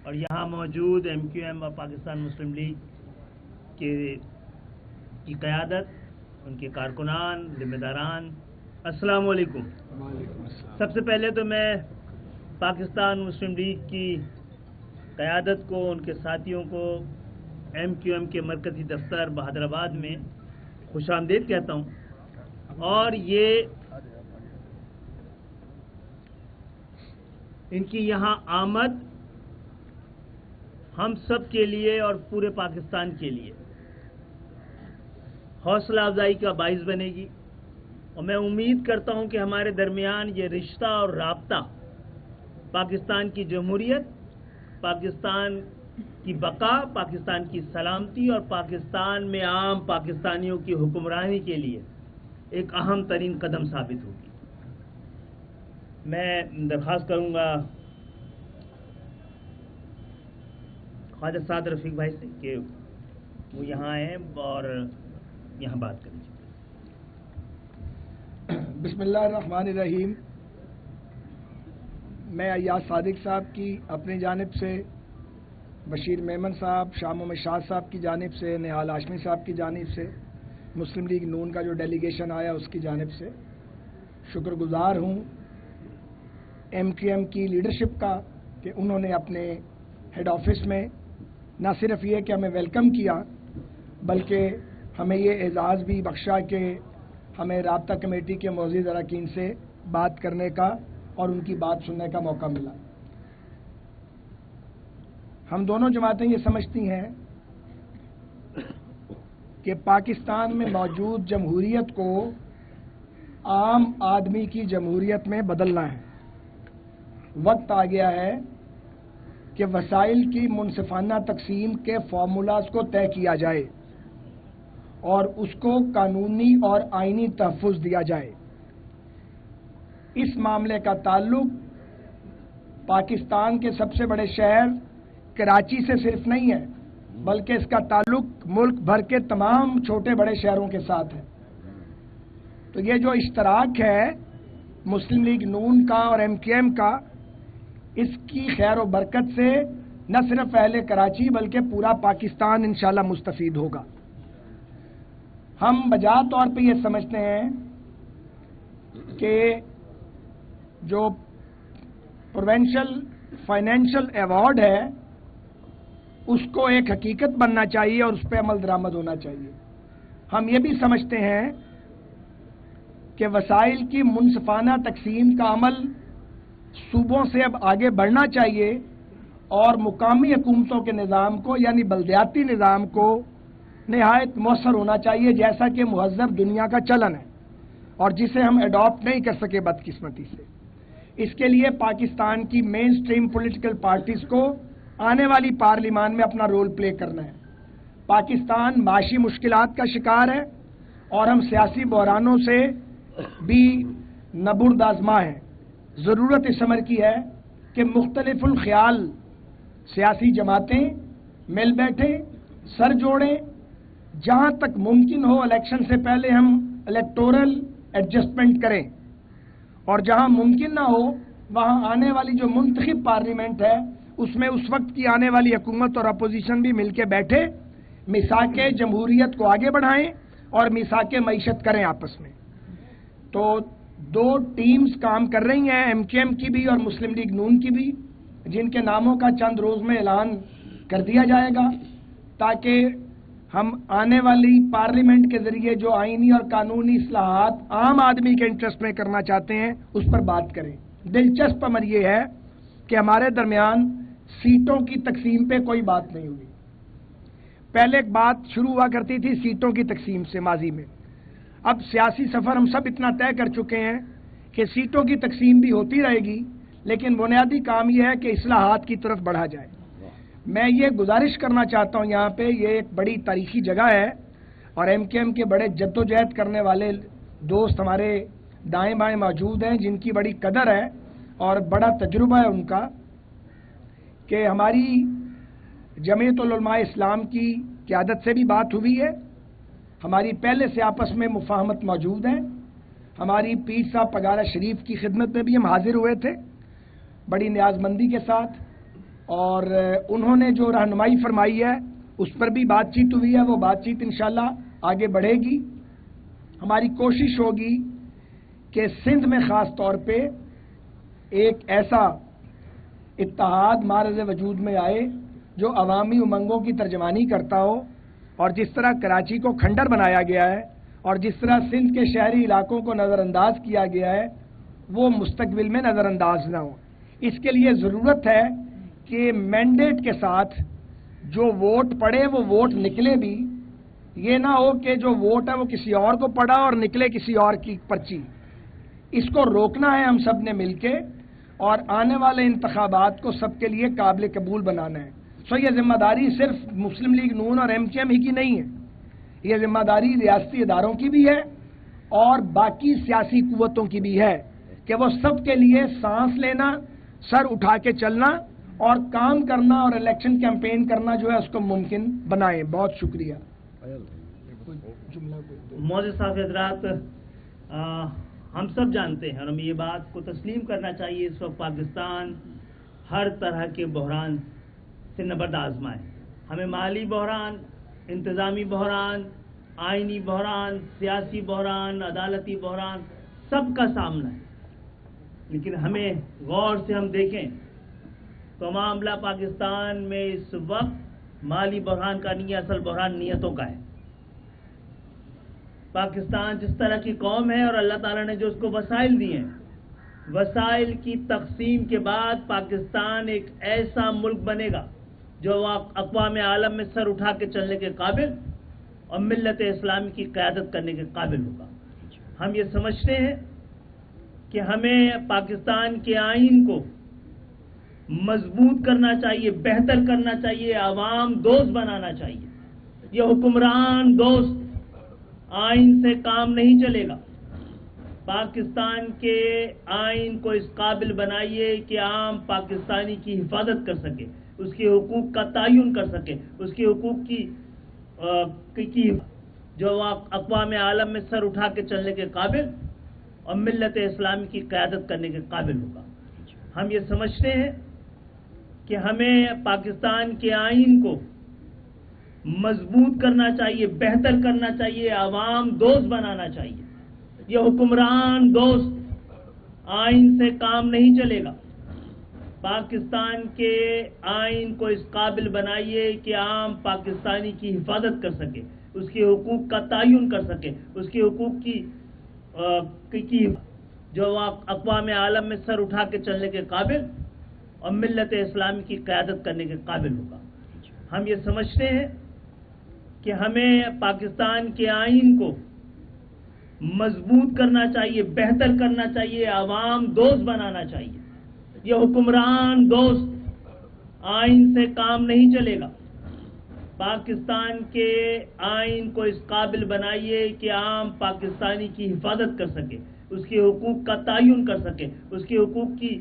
اور یہاں موجود ایم کیو ایم اور پاکستان مسلم لیگ کی قیادت، ان کے کارکنان، ذمہ داران، السلام علیکم۔ سب سے پہلے تو میں پاکستان مسلم لیگ کی قیادت کو، ان کے ساتھیوں کو ایم کیو ایم کے مرکزی دفتر بہادر آباد میں خوش آمدید کہتا ہوں، اور یہ ان کی یہاں آمد ہم سب کے لیے اور پورے پاکستان کے لیے حوصلہ افزائی کا باعث بنے گی، اور میں امید کرتا ہوں کہ ہمارے درمیان یہ رشتہ اور رابطہ پاکستان کی جمہوریت، پاکستان کی بقا، پاکستان کی سلامتی اور پاکستان میں عام پاکستانیوں کی حکمرانی کے لیے ایک اہم ترین قدم ثابت ہوگی۔ میں درخواست کروں گا خواجہ سعد رفیق بھائی سے کہ وہ یہاں آئیں اور یہاں بات کریں۔ بسم اللہ الرحمن الرحیم۔ میں ایاز صادق صاحب کی اپنی جانب سے، بشیر میمن صاحب، شاہ محمد شاہ صاحب کی جانب سے، نہال ہاشمی صاحب کی جانب سے، مسلم لیگ نون کا جو ڈیلیگیشن آیا اس کی جانب سے شکر گزار ہوں ایم کیو ایم کی لیڈرشپ کا کہ انہوں نے اپنے ہیڈ آفس میں نہ صرف یہ کہ ہمیں ویلکم کیا بلکہ ہمیں یہ اعزاز بھی بخشا کہ ہمیں رابطہ کمیٹی کے معزز اراکین سے بات کرنے کا اور ان کی بات سننے کا موقع ملا۔ ہم دونوں جماعتیں یہ سمجھتی ہیں کہ پاکستان میں موجود جمہوریت کو عام آدمی کی جمہوریت میں بدلنا ہے۔ وقت آ گیا ہے کہ وسائل کی منصفانہ تقسیم کے فارمولاز کو طے کیا جائے اور اس کو قانونی اور آئینی تحفظ دیا جائے۔ اس معاملے کا تعلق پاکستان کے سب سے بڑے شہر کراچی سے صرف نہیں ہے بلکہ اس کا تعلق ملک بھر کے تمام چھوٹے بڑے شہروں کے ساتھ ہے۔ تو یہ جو اشتراک ہے مسلم لیگ نون کا اور ایم کیو ایم کا، اس کی خیر و برکت سے نہ صرف اہل کراچی بلکہ پورا پاکستان انشاءاللہ مستفید ہوگا۔ ہم بجا طور پہ یہ سمجھتے ہیں کہ جو پروونشل فائنینشل ایوارڈ ہے اس کو ایک حقیقت بننا چاہیے اور اس پہ عمل درآمد ہونا چاہیے۔ ہم یہ بھی سمجھتے ہیں کہ وسائل کی منصفانہ تقسیم کا عمل صوبوں سے اب آگے بڑھنا چاہیے اور مقامی حکومتوں کے نظام کو یعنی بلدیاتی نظام کو نہایت مؤثر ہونا چاہیے، جیسا کہ مہذب دنیا کا چلن ہے اور جسے ہم ایڈاپٹ نہیں کر سکے بدقسمتی سے۔ اس کے لیے پاکستان کی مین سٹریم پولیٹیکل پارٹیز کو آنے والی پارلیمان میں اپنا رول پلے کرنا ہے۔ پاکستان معاشی مشکلات کا شکار ہے اور ہم سیاسی بحرانوں سے بھی نبرد آزما ہیں۔ ضرورت اس امر کی ہے کہ مختلف الخیال سیاسی جماعتیں مل بیٹھیں، سر جوڑیں، جہاں تک ممکن ہو الیکشن سے پہلے ہم الیکٹورل ایڈجسٹمنٹ کریں، اور جہاں ممکن نہ ہو وہاں آنے والی جو منتخب پارلیمنٹ ہے اس میں اس وقت کی آنے والی حکومت اور اپوزیشن بھی مل کے بیٹھے، میثاق جمہوریت کو آگے بڑھائیں اور میثاق معیشت کریں آپس میں۔ تو دو ٹیمز کام کر رہی ہیں، ایم کیو ایم کی بھی اور مسلم لیگ نون کی بھی، جن کے ناموں کا چند روز میں اعلان کر دیا جائے گا تاکہ ہم آنے والی پارلیمنٹ کے ذریعے جو آئینی اور قانونی اصلاحات عام آدمی کے انٹرسٹ میں کرنا چاہتے ہیں اس پر بات کریں۔ دلچسپ امر یہ ہے کہ ہمارے درمیان سیٹوں کی تقسیم پہ کوئی بات نہیں ہوئی۔ پہلے ایک بات شروع ہوا کرتی تھی سیٹوں کی تقسیم سے ماضی میں، اب سیاسی سفر ہم سب اتنا طے کر چکے ہیں کہ سیٹوں کی تقسیم بھی ہوتی رہے گی، لیکن بنیادی کام یہ ہے کہ اصلاحات کی طرف بڑھا جائے۔ میں یہ گزارش کرنا چاہتا ہوں، یہاں پہ یہ ایک بڑی تاریخی جگہ ہے اور ایم کیو ایم کے بڑے جدوجہد کرنے والے دوست ہمارے دائیں بائیں موجود ہیں جن کی بڑی قدر ہے اور بڑا تجربہ ہے ان کا، کہ ہماری جمعیت العلماء اسلام کی قیادت سے بھی بات ہوئی ہے، ہماری پہلے سے آپس میں مفاہمت موجود ہے، ہماری پیر صاحب پگارہ شریف کی خدمت میں بھی ہم حاضر ہوئے تھے بڑی نیاز مندی کے ساتھ، اور انہوں نے جو رہنمائی فرمائی ہے اس پر بھی بات چیت ہوئی ہے، وہ بات چیت انشاءاللہ آگے بڑھے گی۔ ہماری کوشش ہوگی کہ سندھ میں خاص طور پہ ایک ایسا اتحاد معرض وجود میں آئے جو عوامی امنگوں کی ترجمانی کرتا ہو، اور جس طرح کراچی کو کھنڈر بنایا گیا ہے اور جس طرح سندھ کے شہری علاقوں کو نظر انداز کیا گیا ہے وہ مستقبل میں نظر انداز نہ ہو۔ اس کے لیے ضرورت ہے کہ مینڈیٹ کے ساتھ جو ووٹ پڑے وہ ووٹ نکلے بھی، یہ نہ ہو کہ جو ووٹ ہے وہ کسی اور کو پڑا اور نکلے کسی اور کی پرچی۔ اس کو روکنا ہے ہم سب نے مل کے، اور آنے والے انتخابات کو سب کے لیے قابل قبول بنانا ہے۔ سو یہ ذمہ داری صرف مسلم لیگ نون اور ایم کیو ایم ہی کی نہیں ہے، یہ ذمہ داری ریاستی اداروں کی بھی ہے اور باقی سیاسی قوتوں کی بھی ہے کہ وہ سب کے لیے سانس لینا، سر اٹھا کے چلنا اور کام کرنا اور الیکشن کیمپین کرنا جو ہے اس کو ممکن بنائیں۔ بہت شکریہ۔ معزز صاحب حضرات، ہم سب جانتے ہیں اور ہمیں یہ بات کو تسلیم کرنا چاہیے اس وقت پاکستان ہر طرح کے بحران سے نبرد آزما ہے۔ ہمیں مالی بحران، انتظامی بحران، آئینی بحران، سیاسی بحران، عدالتی بحران سب کا سامنا ہے، لیکن ہمیں غور سے ہم دیکھیں تو معاملہ پاکستان میں اس وقت مالی بحران کا نہیں ہے، اصل بحران نیتوں کا ہے۔ پاکستان جس طرح کی قوم ہے اور اللہ تعالیٰ نے جو اس کو وسائل دیے ہیں، وسائل کی تقسیم کے بعد پاکستان ایک ایسا ملک بنے گا جو اقوام عالم میں سر اٹھا کے چلنے کے قابل اور ملت اسلامی کی قیادت کرنے کے قابل ہوگا۔ ہم یہ سمجھتے ہیں کہ ہمیں پاکستان کے آئین کو مضبوط کرنا چاہیے، بہتر کرنا چاہیے، عوام دوست بنانا چاہیے۔ یہ حکمران دوست آئین سے کام نہیں چلے گا۔ پاکستان کے آئین کو اس قابل بنائیے کہ عام پاکستانی کی حفاظت کر سکے، اس کے حقوق کا تعین کر سکے، اس کے حقوق کی جو اقوام عالم میں سر اٹھا کے چلنے کے قابل اور ملت اسلامی کی قیادت کرنے کے قابل ہوگا۔ ہم یہ سمجھتے ہیں کہ ہمیں پاکستان کے آئین کو مضبوط کرنا چاہیے، بہتر کرنا چاہیے، عوام دوست بنانا چاہیے۔ یہ حکمران دوست آئین سے کام نہیں چلے گا۔ پاکستان کے آئین کو اس قابل بنائیے کہ عام پاکستانی کی حفاظت کر سکے، اس کے حقوق کا تعین کر سکے، اس کے حقوق کی جو اقوام عالم میں سر اٹھا کے چلنے کے قابل اور ملت اسلامی کی قیادت کرنے کے قابل ہوگا۔ ہم یہ سمجھتے ہیں کہ ہمیں پاکستان کے آئین کو مضبوط کرنا چاہیے، بہتر کرنا چاہیے، عوام دوست بنانا چاہیے۔ یہ حکمران دوست آئین سے کام نہیں چلے گا۔ پاکستان کے آئین کو اس قابل بنائیے کہ عام پاکستانی کی حفاظت کر سکے، اس کے حقوق کا تعین کر سکے، اس کے حقوق کی